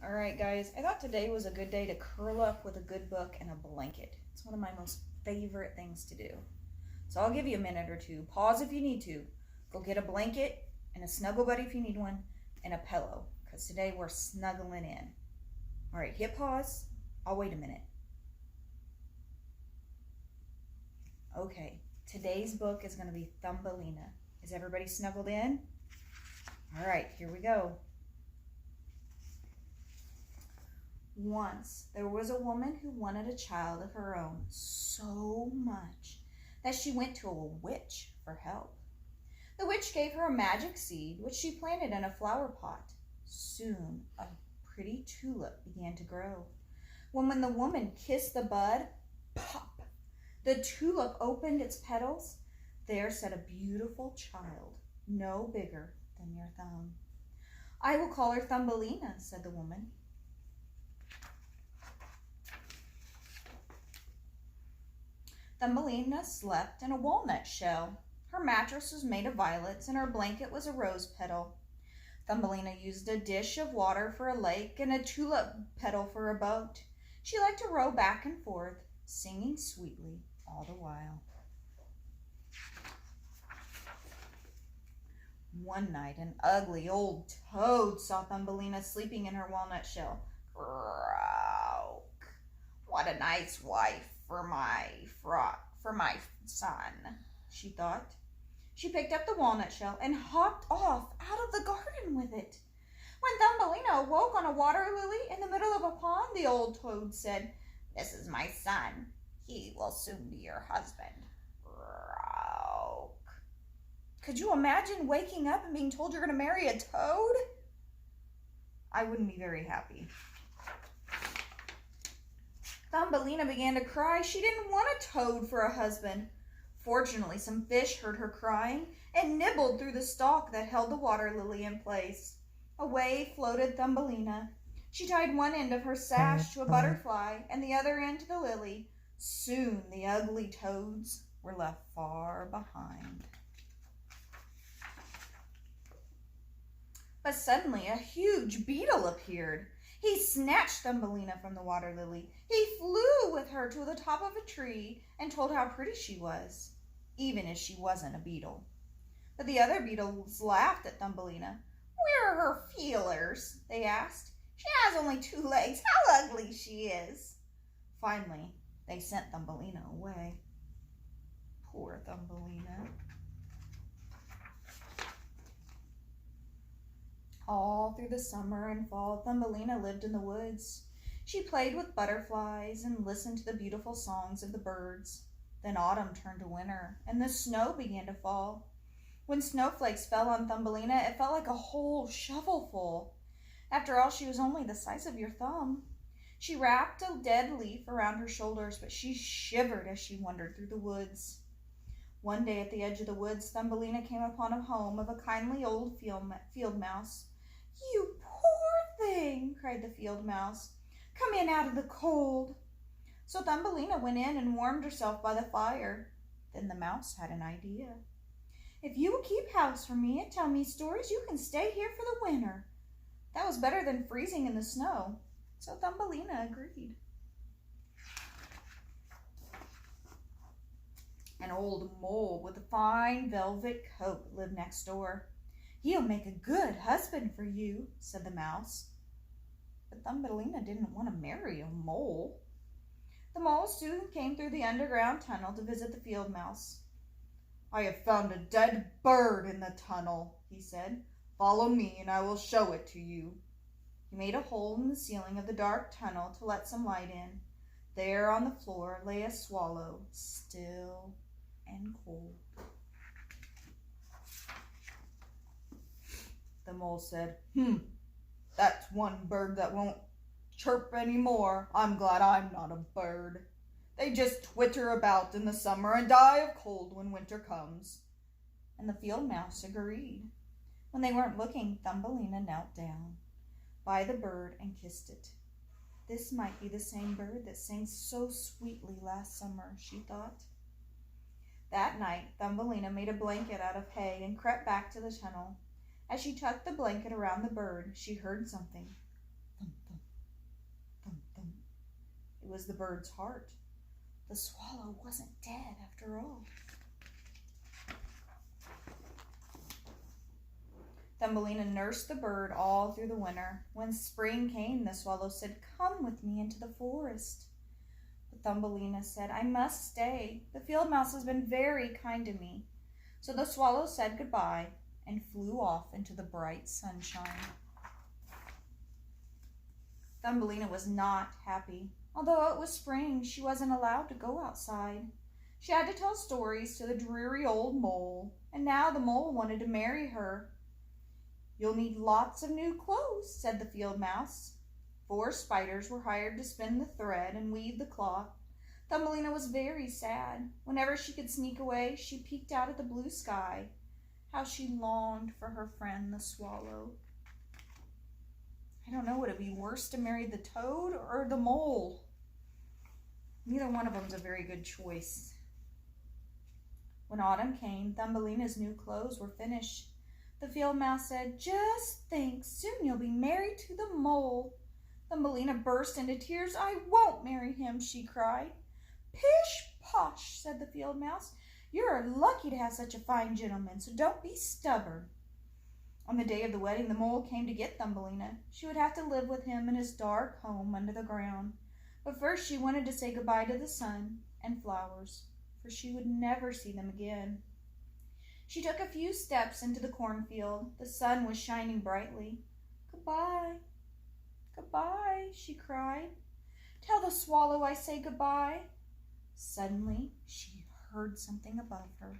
All right, guys, I thought today was a good day to curl up with a good book and a blanket. It's one of my most favorite things to do. So I'll give you a minute or two. Pause if you need to. Go get a blanket and a snuggle buddy if you need one and a pillow, because today we're snuggling in. All right, hit pause. I'll wait a minute. Okay, today's book is going to be Thumbelina. Is everybody snuggled in? All right, here we go. Once there was a woman who wanted a child of her own so much that she went to a witch for help. The witch gave her a magic seed, which she planted in a flower pot. Soon a pretty tulip began to grow. When the woman kissed the bud, pop, the tulip opened its petals. There sat a beautiful child, no bigger than your thumb. I will call her Thumbelina, said the woman. Thumbelina slept in a walnut shell. Her mattress was made of violets and her blanket was a rose petal. Thumbelina used a dish of water for a lake and a tulip petal for a boat. She liked to row back and forth, singing sweetly all the while. One night, an ugly old toad saw Thumbelina sleeping in her walnut shell. Croak! What a nice wife for my son, she thought. She picked up the walnut shell and hopped off out of the garden with it. When Thumbelina awoke on a water lily in the middle of a pond, the old toad said, "This is my son. He will soon be your husband." Croak. Could you imagine waking up and being told you're going to marry a toad? I wouldn't be very happy. Thumbelina began to cry. She didn't want a toad for a husband. Fortunately, some fish heard her crying and nibbled through the stalk that held the water lily in place. Away floated Thumbelina. She tied one end of her sash to a butterfly and the other end to the lily. Soon the ugly toads were left far behind. But suddenly a huge beetle appeared. He snatched Thumbelina from the water lily. He flew with her to the top of a tree and told how pretty she was, even if she wasn't a beetle. But the other beetles laughed at Thumbelina. "Where are her feelers?" they asked. "She has only 2 legs. How ugly she is." Finally, they sent Thumbelina away. Poor Thumbelina. All through the summer and fall, Thumbelina lived in the woods. She played with butterflies and listened to the beautiful songs of the birds. Then autumn turned to winter, and the snow began to fall. When snowflakes fell on Thumbelina, it felt like a whole shovelful. After all, she was only the size of your thumb. She wrapped a dead leaf around her shoulders, but she shivered as she wandered through the woods. One day at the edge of the woods, Thumbelina came upon a home of a kindly old field mouse. "You poor thing," cried the field mouse. "Come in out of the cold." So Thumbelina went in and warmed herself by the fire. Then the mouse had an idea. "If you will keep house for me and tell me stories, you can stay here for the winter." That was better than freezing in the snow. So Thumbelina agreed. An old mole with a fine velvet coat lived next door. "He'll make a good husband for you," said the mouse. But Thumbelina didn't want to marry a mole. The mole soon came through the underground tunnel to visit the field mouse. "I have found a dead bird in the tunnel," he said. "Follow me and I will show it to you." He made a hole in the ceiling of the dark tunnel to let some light in. There on the floor lay a swallow, still and cold. The mole said, "That's one bird that won't chirp anymore. I'm glad I'm not a bird. They just twitter about in the summer and die of cold when winter comes." And the field mouse agreed. When they weren't looking, Thumbelina knelt down by the bird and kissed it. This might be the same bird that sang so sweetly last summer, she thought. That night, Thumbelina made a blanket out of hay and crept back to the tunnel. As she tucked the blanket around the bird, she heard something. thump, thump, thump, thump. It was the bird's heart. The swallow wasn't dead after all. Thumbelina nursed the bird all through the winter. When spring came, the swallow said, "Come with me into the forest." But Thumbelina said, "I must stay. The field mouse has been very kind to me." So the swallow said goodbye and flew off into the bright sunshine. Thumbelina was not happy. Although it was spring, she wasn't allowed to go outside. She had to tell stories to the dreary old mole, and now the mole wanted to marry her. "You'll need lots of new clothes," said the field mouse. 4 spiders were hired to spin the thread and weave the cloth. Thumbelina was very sad. Whenever she could sneak away, she peeked out at the blue sky. How she longed for her friend the swallow. I don't know, would it be worse to marry the toad or the mole? Neither one of them's a very good choice. When autumn came, Thumbelina's new clothes were finished. The field mouse said, "Just think, soon you'll be married to the mole." Thumbelina burst into tears. "I won't marry him," she cried. "Pish posh," said the field mouse. "You're lucky to have such a fine gentleman, so don't be stubborn." On the day of the wedding, the mole came to get Thumbelina. She would have to live with him in his dark home under the ground. But first she wanted to say goodbye to the sun and flowers, for she would never see them again. She took a few steps into the cornfield. The sun was shining brightly. "Goodbye, goodbye," she cried. "Tell the swallow I say goodbye." Suddenly, she heard something above her.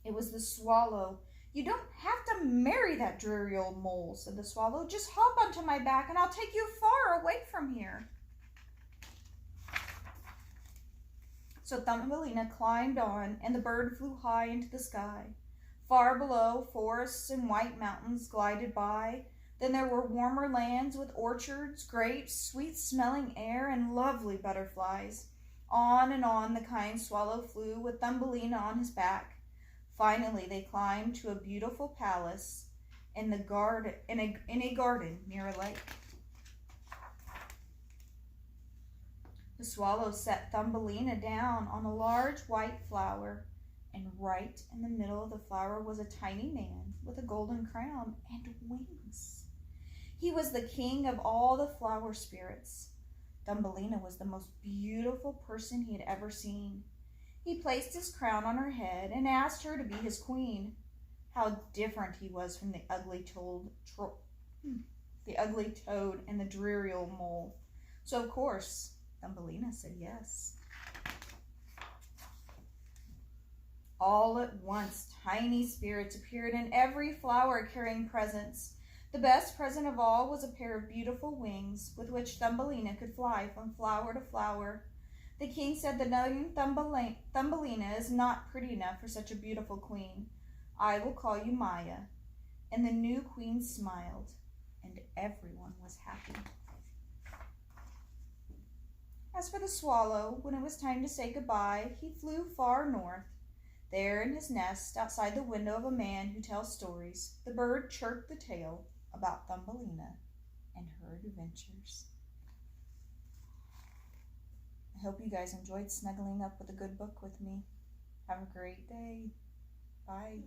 It was the swallow. "You don't have to marry that dreary old mole," said the swallow. "Just hop onto my back and I'll take you far away from here." So Thumbelina climbed on, and the bird flew high into the sky. Far below, forests and white mountains glided by. Then there were warmer lands with orchards, grapes, sweet-smelling air, and lovely butterflies. On and on the kind swallow flew with Thumbelina on his back. Finally, they climbed to a beautiful palace in a garden near a lake. The swallow set Thumbelina down on a large white flower, and right in the middle of the flower was a tiny man with a golden crown and wings. He was the king of all the flower spirits. Thumbelina was the most beautiful person he had ever seen. He placed his crown on her head and asked her to be his queen. How different he was from the ugly toad and the dreary old mole. So of course, Thumbelina said yes. All at once, tiny spirits appeared in every flower carrying presents. The best present of all was a pair of beautiful wings with which Thumbelina could fly from flower to flower. The king said the young Thumbelina is not pretty enough for such a beautiful queen. I will call you Maya. And the new queen smiled, and everyone was happy. As for the swallow, when it was time to say goodbye, he flew far north. There in his nest, outside the window of a man who tells stories, the bird chirped the tale about Thumbelina and her adventures. I hope you guys enjoyed snuggling up with a good book with me. Have a great day. Bye.